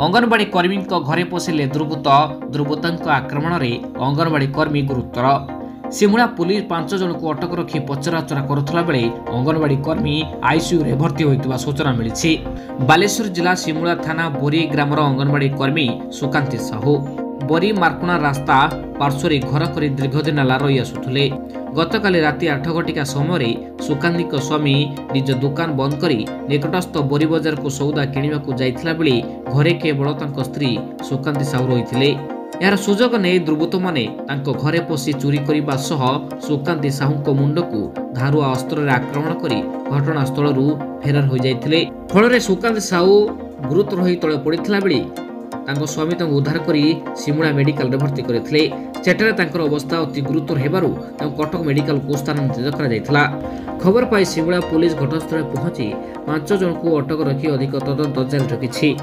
अंगनवाड़ी कर्मी घरे पशिले दुर्बृत्त आक्रमण में अंगनवाड़ी कर्मी गुरुतर। सिमुला पुलिस 5 जन को अटक रखी पचराउचरा करुला बेले अंगनवाड़ी कर्मी आईसीयू रे भर्ती होता सूचना मिली। बालेश्वर जिला सिमुला थाना बोरी ग्रामर अंगनवाड़ी कर्मी सुकांती साहू बोरी मार्कुणा रास्ता पार्श्वर घर कर दीर्घदिन ला रही आसुले। गतकाली राति 8 घटिका समय सुकांती स्वामी निज दुकान बंद कर निकटस्थ बोरी बजार को सौदा किणवाक जाइथिला बेले घरे केवल तांको स्त्री सुकांती साहू रही। यार सुजोग नहीं दुर्बृत्त माने तांको घरे पशि चोरी करने सह सुकांती साहू मुंड को धारुआ अस्त्र आक्रमण कर घटनास्थल फेरार हो जाते। फल सुकांती साहू गुरुतर हो तले पड़ता बेले स्वामी उद्धार कर सिमुला मेडिकल भर्ती करते। सेठारे तांकर अवस्था अति गुरुतर हेबारु कटक मेडिकल को स्थानांतरित करा। खबर पाई सिमुला पुलिस घटनास्थल पहुंची 5 जन को अटक रखी अधिक तदंत जारी रखी।